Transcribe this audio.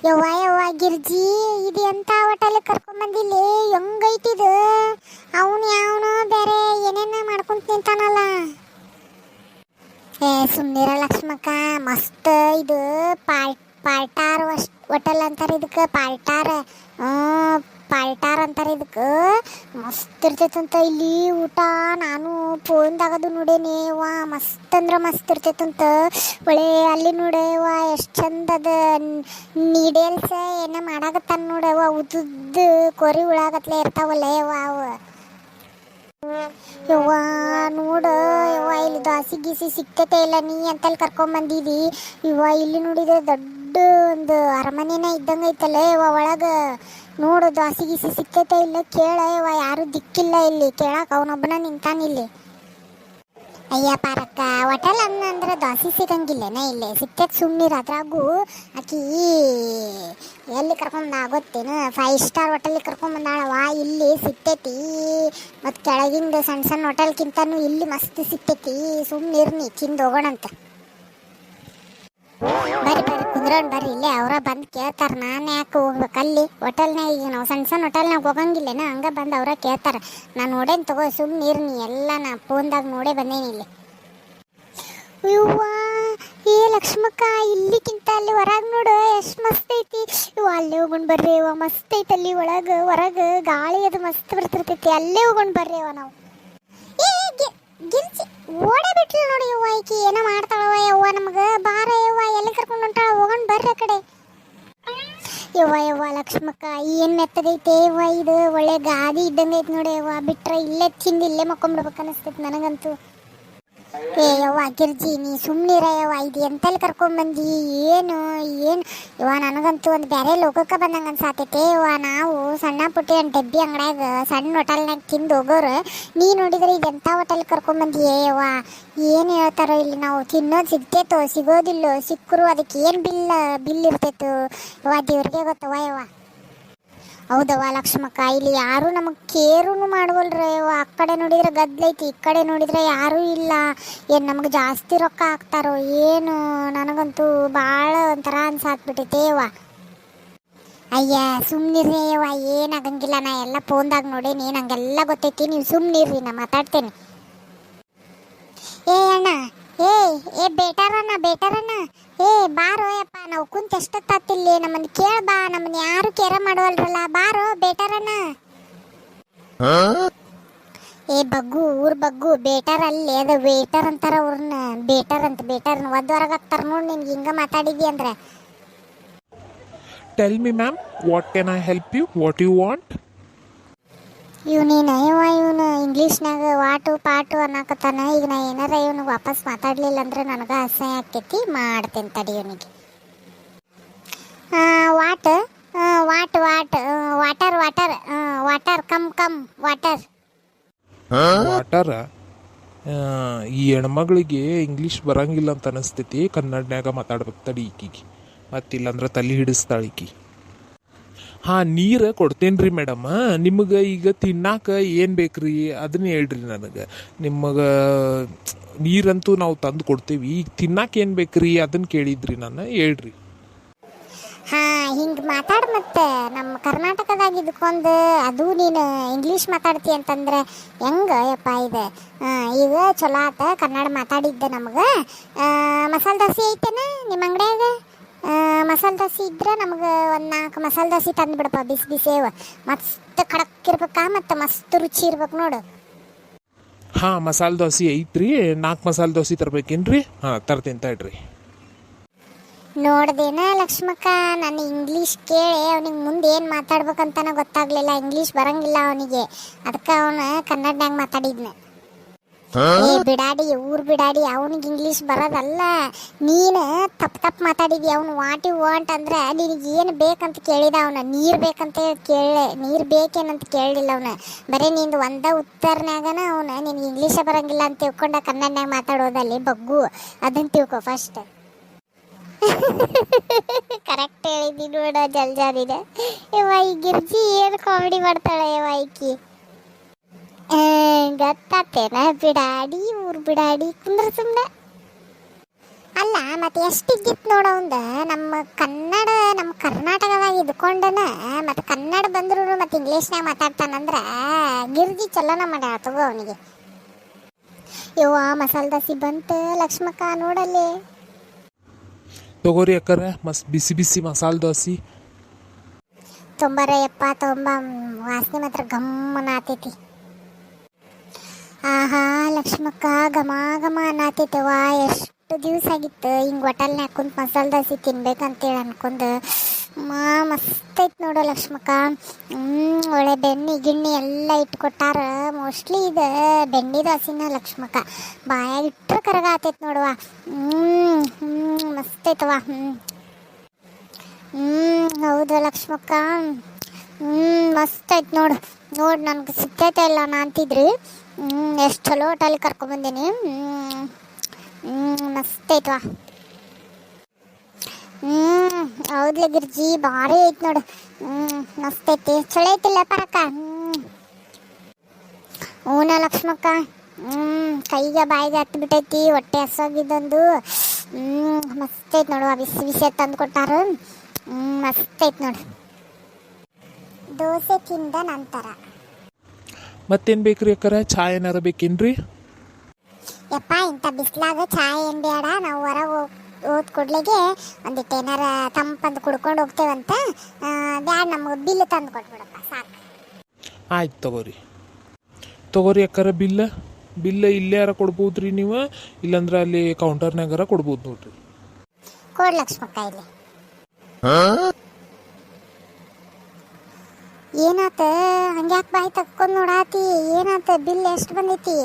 ಯವ್ವ ಯವ್ವ ಗಿರ್ಜಿ, ಇದು ಎಂತ ಹೋಟೆಲ್ ಕರ್ಕೊಂಬಂದಿಲ್ಲಿ, ಹೆಂಗೈತಿದು? ಅವನು ಯಾವನು ಬೇರೆ ಏನೇನ ಮಾಡ್ಕೊಂತ ನಿಂತಾನಲ್ಲ. ಸುಮ್ಮನಿರ ಲಕ್ಷ್ಮಕ್ಕ, ಮಸ್ತ್ ಇದು ಪಾಲ್ಟಾರ್ ಹೋಟೆಲ್ ಅಂತಾರೆ ಇದಕ್ಕೆ. ಪಾಲ್ಟಾರ್ ಅಂತಾರೆ ಇದಕ್ಕೆ. ಮಸ್ತ್ ಇರ್ತೈತಂತ ಇಲ್ಲಿ ಊಟ. ನಾನು ಫೋನ್ದಾಗದು ನೋಡೇನಿ. ವಾ ಮಸ್ತ್ ಅಂದ್ರೆ ಮಸ್ತ್ ಇರ್ತೈತಂತ. ಒಳ್ಳೆ ಅಲ್ಲಿ ನೋಡವ ಎಷ್ಟು ಚಂದ ಅದ. ನೀಡಲ್ಸ್ ಏನ ಮಾಡಾಕತ್ತಾನ ನೋಡವ, ಉದ್ದುದ್ದು ಕೊರಿ ಉಳಾಗತ್ಲೆ ಇರ್ತಾವಲ್ಲ ಯವ್ವ ಅವು. ಯವ್ವ ನೋಡ ಯವ್ವ, ಇಲ್ಲಿ ದಾಸಿ ಗೀಸಿ ಸಿಗ್ತೈತೆ ಇಲ್ಲ, ನೀ ಅಂತಲ್ಲಿ ಕರ್ಕೊಂಬಂದಿದಿ. ಯವ್ವ ಇಲ್ಲಿ ನೋಡಿದ್ರೆ ದೊಡ್ಡ ಒಂದು ಅರಮನೆನ ಇದ್ದಂಗೆ ಐತಲ್ಲ ಯವ್ವ ಒಳಗ. ನೋಡು ದಾಸಿ ಗೀಸಿ ಸಿಗ್ತೈತೆ ಇಲ್ಲ ಕೇಳ ಯವ್ವ, ಯಾರು ದಿಕ್ಕಿಲ್ಲ ಇಲ್ಲಿ ಕೇಳಾಕ, ಅವನೊಬ್ಬನ ನಿಂತಾನಿಲ್ಲಿ. ಅಯ್ಯ ಪಾರಕ್ಕ, ಹೋಟೆಲ್ ಅಂದ್ರೆ ದೋಸೆ ಸಿಗಂಗಿಲ್ಲೇನ? ಇಲ್ಲೇ ಸಿಕ್ತೈತೆ, ಸುಮ್ಮನಿರ. ಅದ್ರಾಗೂ ಆಕಿ ಎಲ್ಲಿ ಕರ್ಕೊಂಬಂದ ಗೊತ್ತೇನು? 5 ಸ್ಟಾರ್ ಹೋಟೆಲಿಗೆ ಕರ್ಕೊಂಬಂದಾಳವ. ಇಲ್ಲಿ ಸಿಗ್ತೈತಿ, ಮತ್ತು ಕೆಳಗಿಂದ ಸಣ್ಣ ಸಣ್ಣ ಹೋಟೆಲ್ಗಿಂತನೂ ಇಲ್ಲಿ ಮಸ್ತ್ ಸಿಗ್ತೈತಿ. ಸುಮ್ಮನಿರ್ನಿ, ತಿಂದು ಹೋಗೋಣಂತ. ಬರ್ರಿ ಕುಂದ್ರೋಣ ಬರ್ರಿ, ಇಲ್ಲೇ ಅವರ ಬಂದು ಕೇಳ್ತಾರ. ನಾನು ಯಾಕೆ ಹೋಗ್ಬೇಕಲ್ಲಿ ಹೋಟೆಲ್ನಾಗ? ಈಗ ನಾವು ಸಣ್ಣ ಸಣ್ಣ ಹೋಟೆಲ್ನಾಗ ಹೋಗಂಗಿಲ್ಲೇನ, ಹಂಗೆ ಬಂದು ಅವರ ಕೇಳ್ತಾರ. ನಾನು ನೋಡೇನು ತಗೋ, ಸುಮ್ಮನಿರ್ನಿ. ಎಲ್ಲ ನಾ ಫೋನ್ದಾಗ ನೋಡೇ ಬಂದೇನಿ ಇಲ್ಲಿ. ಇವ್ವ ಲಕ್ಷ್ಮಕ್ಕ, ಇಲ್ಲಿಕ್ಕಿಂತ ಅಲ್ಲಿ ಹೊರಗೆ ನೋಡು ಎಷ್ಟು ಮಸ್ತ್ ಐತಿ. ಅಲ್ಲೇ ಹೋಗೋಣ ಬರ್ರಿ ಇವ, ಮಸ್ತ್ ಐತಿ ಅಲ್ಲಿ ಒಳಗೆ. ಹೊರಗೆ ಗಾಳಿ ಅದು ಮಸ್ತ್ ಬರ್ತಿರ್ತೈತಿ, ಅಲ್ಲೇ ಹೋಗೋಣ ಬರ್ರಿ ಅವ. ನಾವು ಗಿರ್ಜಿ ಓಡೇ ಬಿಟ್ಲು ನೋಡಿ ಯವ್ವ, ಈಕಿ ಏನೋ ಮಾಡ್ತಾಳವ ಯವ್ವ. ನಮ್ಗೆ ಬಾರ ಯವ್ವ, ಎಲ್ಲಿ ಕರ್ಕೊಂಡು ಹೊಂಟಾಳ, ಹೋಗೋಣ ಬರ್ರಿ ಆ ಕಡೆ. ಯವ್ವ ಲಕ್ಷ್ಮಕ್ಕ, ಏನು ಮೆತ್ತಗೈತೆ ಯವ್ವ ಇದು. ಒಳ್ಳೆ ಗಾದಿ ಇದ್ದಂಗೆ ಐತಿ ನೋಡಿ ಯವ್ವ. ಬಿಟ್ರೆ ಇಲ್ಲೇ ತಿಂದು ಇಲ್ಲೇ ಮಕ್ಕೊಂಬಿಡ್ಬೇಕು ಅನಿಸ್ತೈತಿ ನನಗಂತೂ. ಯವ್ವ ಗಿರ್ಜಿ, ನೀ ಸುಮ್ಮನಿರ ಯವ್ವ. ಇದು ಎಂತಲ್ಲಿ ಕರ್ಕೊಂಬಂದಿ? ಏನು ಯವ್ವ, ನನಗಂತೂ ಒಂದು ಬೇರೆ ಲೋಕಕ್ಕೆ ಬಂದಂಗೆ ಅನ್ಸಾತೈತೆ ಯವ್ವ. ನಾವು ಸಣ್ಣ ಪುಟ್ಟಿ ಒಂದು ಡಬ್ಬಿ ಅಂಗಡ್ಯಾಗ ಸಣ್ಣ ಹೋಟೆಲ್ನಾಗ ತಿಂದು ಹೋಗೋರು, ನೀ ನೋಡಿದ್ರೆ ಇದು ಎಂಥ ಹೋಟೆಲ್ ಕರ್ಕೊಂಬಂದಿಯೇ ಯವ್ವ. ಏನು ಹೇಳ್ತಾರೋ ಇಲ್ಲಿ? ನಾವು ತಿನ್ನೋದು ಸಿಗ್ತೈತೋ ಸಿಗೋದಿಲ್ಲೋ? ಸಿಕ್ಕರು ಅದಕ್ಕೆ ಏನು ಬಿಲ್ ಇರ್ತೈತೋ ಯವ್ವ, ದೇವ್ರಿಗೆ ಗೊತ್ತವ ಯವ್ವ. ಹೌದವ್ವ ಲಕ್ಷ್ಮಕ್ಕ, ಇಲ್ಲಿ ಯಾರೂ ನಮಗೆ ಕೇರೂ ಮಾಡವಲ್ರ ಯವ್ವ. ಆ ಕಡೆ ನೋಡಿದ್ರೆ ಗದ್ಲೈತಿ, ಈ ಕಡೆ ನೋಡಿದ್ರೆ ಯಾರೂ ಇಲ್ಲ. ಏನು ನಮಗೆ ಜಾಸ್ತಿ ರೊಕ್ಕ ಹಾಕ್ತಾರೋ ಏನು? ನನಗಂತೂ ಭಾಳ ಒಂಥರ ಅನ್ಸಾತ್ಬಿಟ್ಟೈತೆ ಯವ್ವ. ಅಯ್ಯ ಸುಮ್ಮನಿರ್ರಿ ಯವ್ವ, ಏನಾಗಂಗಿಲ್ಲ. ನಾ ಎಲ್ಲ ಫೋನ್ದಾಗ ನೋಡೇನಿ, ನಂಗೆಲ್ಲ ಗೊತ್ತೈತಿ. ನೀವು ಸುಮ್ಮನಿರ್ರಿ, ನಾ ಮಾತಾಡ್ತೇನೆ. ಅಣ್ಣ, ಬೇಟಾರಣ್ಣ, ಬಾರೋ ಯಪ್ಪ. ನಾವು ಕುಂತ ಎಷ್ಟೊತ್ತಾತಿಲ್ಲಿ, ನಮ್ಮನ್ನು ಕೇಳ ಬಾ. ನಮ್ಮನ್ನ ಯಾರು ಕೇರ ಮಾಡುವಲ್ರಲ್ಲ, ಬಾರೋ ಬೇಟಾರಣ್ಣ. ಊರ್ ಬಗ್ಗು ಬೇಟಾರ್ ಅಲ್ಲಿ, ಅದು ವೇಟರ್ ಅಂತಾರ ಅವ್ರನ್ನ. ಬೇಟರ್ನ ಒದ್ದವರೆಗೆ ಹಾಕ್ತಾರ ನೋಡಿ. ನಿನ್ಗೆ ಹಿಂಗ ಮಾತಾಡಿದಿ ಅಂದ್ರೆ. Tell me ma'am, what can I help you? What you want? ಇವನು ಇಂಗ್ಲೀಷ್ನಾಗ ವಾಟು ಪಾಟು ಅನ್ನಕತ್ತಾನ. ಈಗ ನಾ ಏನಾರ ಇವನಿಗೆ ವಾಪಸ್ ಮಾತಾಡ್ಲಿಲ್ಲ ಅಂದ್ರೆ ನನಗೆ ಅಸಹ್ಯ ಆಕೈತಿ. ಮಾಡ್ತೇನೆ ತಡಿ ಇವನಿಗೆ. Water come water. ವಾಟರ? ಈ ಹೆಣ್ಮಗಳಿಗೆ ಇಂಗ್ಲೀಷ್ ಬರಂಗಿಲ್ಲ ಅಂತ ಅನಿಸ್ತೈತಿ. ಕನ್ನಡನ್ಯಾಗ ಮಾತಾಡ್ಬೇಕು ತಡಿ ಈಕಿಗೆ, ಮತ್ತಿಲ್ಲಾಂದ್ರೆ ತಲೆ ಹಿಡಿಸ್ತಾಳ ಈಕಿ. ನೀರು ಕೊಡ್ತೇನೆ ರೀ ಮೇಡಮ್. ನಿಮಗೆ ಈಗ ತಿನ್ನಾಕ ಏನು ಬೇಕ್ರಿ ಅದನ್ನ ಹೇಳ್ರಿ ನನಗೆ. ನಿಮಗೆ ನೀರಂತೂ ನಾವು ತಂದು ಕೊಡ್ತೀವಿ. ಈಗ ತಿನ್ನಾಕ ಏನು ಬೇಕ್ರಿ ಅದನ್ನು ಕೇಳಿದ್ರಿ ನಾನು, ಹೇಳ್ರಿ. ಹಿಂಗೆ ಮಾತಾಡ. ಮತ್ತೆ ನಮ್ಮ ಕರ್ನಾಟಕದಾಗ ಇದಕ್ಕೊಂದು ಅದು ನೀನು ಇಂಗ್ಲೀಷ್ ಮಾತಾಡ್ತಿ ಅಂತಂದ್ರೆ ಹೆಂಗ ಯಪ್ಪ ಇದು? ಈಗ ಚಲೋ ಆತ ಕನ್ನಡ ಮಾತಾಡಿದ್ದೆ. ನಮಗೆ ಮಸಾಲೆ ದೋಸೆ ಐತೇನ ನಿಮ್ಮ ಅಂಗಡಿಯಾಗ? ಮಸಾಲೆ ದೋಸೆ ಇದ್ರೆ ನಮಗೆ ಒಂದು 4 ಮಸಾಲೆ ದೋಸೆ ತಂದು ಬಿಡಪ್ಪ, ಬಿಸಿ ಮಸ್ತ್ ಖಡಕ್ ಇರ್ಬೇಕಾ, ಮತ್ತು ಮಸ್ತ್ ರುಚಿ ಇರ್ಬೇಕು ನೋಡು. ಮಸಾಲೆ ದೋಸೆ ಐತ್ರಿ. 4 ಮಸಾಲೆ ದೋಸೆ ತರ್ಬೇಕೇನ್ರಿ? ತರ್ತೇನೆ ತಡ್ರಿ. ನೋಡ್ದೇನ ಲಕ್ಷ್ಮಕ್ಕ, ನಾನು ಇಂಗ್ಲೀಷ್ ಕೇಳಿ ಅವನಿಗೆ ಮುಂದೆ ಏನು ಮಾತಾಡ್ಬೇಕಂತನ ಗೊತ್ತಾಗ್ಲಿಲ್ಲ. ಇಂಗ್ಲೀಷ್ ಬರಂಗಿಲ್ಲ ಅವನಿಗೆ, ಅದಕ್ಕೆ ಅವನು ಕನ್ನಡನಾಗ ಮಾತಾಡಿದ್ನ. ಬಿಡಾಡಿ, ಊರ್ ಬಿಡಾಡಿ, ಅವನಿಗೆ ಇಂಗ್ಲೀಷ್ ಬರೋದಲ್ಲ. ನೀನು ತಪ್ಪು ಮಾತಾಡಿದಿ. ಅವನು ವಾಟ್ ಯು ವಾಂಟ್ ಅಂದ್ರೆ ನಿನಗೆ ಏನು ಬೇಕಂತ ಕೇಳಿದ. ಅವನ ನೀರು ಬೇಕಂತ ಕೇಳಿ, ನೀರು ಬೇಕೇನಂತ ಕೇಳಲಿಲ್ಲ ಅವನು. ಬರೀ ನಿಂದು ಒಂದ ಉತ್ತರನಾಗನ ಅವನು ನಿನಗೆ ಇಂಗ್ಲೀಷೇ ಬರಂಗಿಲ್ಲ ಅಂತ ತಿಳ್ಕೊಂಡ ಕನ್ನಡನಾಗ ಮಾತಾಡೋದಲ್ಲಿ ಬಗ್ಗು. ಅದನ್ನು ತಿಳ್ಕೊ ಫಸ್ಟ್. ಕರೆಕ್ಟ್ ಹೇಳಿದ್ದಿ ನೋಡ, ಜಲ್ಜಾರಿನ ಯವ್ವ. ಈ ಗಿರ್ಜಿ ಏನು ಕಾಮಿಡಿ ಮಾಡ್ತಾಳೆ ಯವ್ವ ಈಕಿ. ಗೊತ್ತಾತೇನ? ಬಿಡಾಡಿ, ಊರ್ ಬಿಡಾಡಿ. ಕುಂದ್ರ ಸುಮ್ಮನೆ ಅಲ್ಲ ಮತ್ತೆ ಎಷ್ಟಿದ್ದಿತ್ತು ನೋಡು ಅವಂದ ನಮ್ಮ ಕರ್ನಾಟಕದಾಗ ಇದ್ಕೊಂಡನ ಮತ್ತೆ ಕನ್ನಡ ಬಂದ್ರು ಮತ್ತೆ ಇಂಗ್ಲೀಷ್ನಾಗ ಮಾತಾಡ್ತಾನಂದ್ರ ಗಿರ್ಜಿ ಚಲೋನ ಮಾಡ್ಯಾಳ ತಗೋ ಅವನಿಗೆ. ಯವ್ವ ಮಸಾಲೆ ದೋಸೆ ಬಂತ ಲಕ್ಷ್ಮಕ್ಕ ನೋಡಲ್ಲಿ. ತಗೋರಿ ಅಕ್ಕಾರ ಬಿಸಿ ಬಿಸಿ ಮಸಾಲೆ ದೋಸೆ. ತೊಂಬರ ಯಪ್ಪ ತೊಂಬ, ವಾಸನೆ ಮಾತ್ರ ಗಮ್ಮನ ಆತೈತಿ. ಆಹಾ ಲಕ್ಷ್ಮಕ್ಕ ಘಮ ಘಮ ಅನ್ನತೈತವ. ಎಷ್ಟು ದಿವಸ ಆಗಿತ್ತು ಹಿಂಗೆ ಹೋಟೆಲ್ನಾಗ ಕುಂತು ಮಸಾಲೆ ದೋಸೆ ತಿನ್ಬೇಕಂತೇಳಿ ಅನ್ಕೊಂಡು. ಮಸ್ತ್ ಐತಿ ನೋಡು ಲಕ್ಷ್ಮಕ್ಕ. ಒಳ್ಳೆ ಬೆಣ್ಣೆ ಗಿಣ್ಣಿ ಎಲ್ಲ ಇಟ್ಕೊಟ್ಟಾರ. ಮೋಸ್ಟ್ಲಿ ಇದು ಬೆಣ್ಣೆ ದೋಸೆನ ಲಕ್ಷ್ಮಕ್ಕ. ಬಾಯಾಗ ಇಟ್ಟರೆ ಕರಗ ಆತೈತಿ ನೋಡುವ. ಮಸ್ತ್ ಐತವ. ಹೌದು ಲಕ್ಷ್ಮಕ್ಕ. ಮಸ್ತ್ ಐತಿ ನೋಡು. ನನಗೆ ಸಿಗ್ತೈತೆ ಇಲ್ಲ ನಾ ಅಂತಿದ್ರಿ. ಎಷ್ಟು ಚಲೋ ಹೋಟೆಲಿಗೆ ಕರ್ಕೊಂಬಂದೀನಿ. ಮಸ್ತ್ ಐತವಾ. ಹೌದ್ಲೆ ಗಿರ್ಜಿ ಭಾರಿ ಐತಿ ನೋಡು. ಮಸ್ತ್ ಐತಿ. ಚಲೋ ಐತಿಲ್ಲ ಪರಕ್ಕ. ಹೂನ ಲಕ್ಷ್ಮಕ್ಕ. ಕೈಗೆ ಬಾಯಿಗೆ ಹತ್ತು ಬಿಟ್ಟೈತಿ. ಹೊಟ್ಟೆ ಹಸೋಗಿದ್ದೊಂದು. ಮಸ್ತ್ ಐತಿ ನೋಡುವ. ಬಿಸಿ ಬಿಸಿ ತಂದು ಕೊಟ್ಟಾರ. ಮಸ್ತ್ ಐತಿ ನೋಡು. ದೋಸೆ ತಿಂದ ನಂತರ ಮತ್ತೇನು ಬೇಕ್ರಿ ಅಕ್ಕಾರ? ಚಾ ಏನಾರ ಬೇಕೇನ್ರಿ? ಯಪ್ಪ ಇಂಥ ಬಿಸಿಲಾಗ ಚಾಯ್ ಏನು ಬೇಡ. ನಾವು ಹೊರಗೆ ಹೋದ್ ಕೂಡ್ಲೆಗೆ ಒಂದಿಟ್ಟು ಏನಾರ ತಂಪಂದು ಕುಡ್ಕೊಂಡು ಹೋಗ್ತೇವಂತ. ಬ್ಯಾಡ ನಮಗೆ ಬಿಲ್ ತಂದು ಕೊಟ್ಬಿಡಪ್ಪ ಸಾಕು. ಆಯ್ತು ತಗೋರಿ ಅಕ್ಕಾರ. ಬಿಲ್ಲ ಇಲ್ಲೇ ಯಾರ ಕೊಡ್ಬೋದ್ರಿ ನೀವು? ಇಲ್ಲಾಂದ್ರೆ ಅಲ್ಲಿ ಕೌಂಟರ್ನಾಗಾರ ಕೊಡ್ಬೋದು ನೋಡ್ರಿ. ಕೊಡ್ ಲಕ್ಷ್ಮಕ್ಕ ಇಲ್ಲಿ. ಏನಾತ ಹಂಗ್ಯಾಕೆ ಬಾಯಿ ತಕ್ಕೊಂಡು ನೋಡಾತಿ? ಏನಾತ? ಬಿಲ್ ಎಷ್ಟು ಬಂದೈತಿ?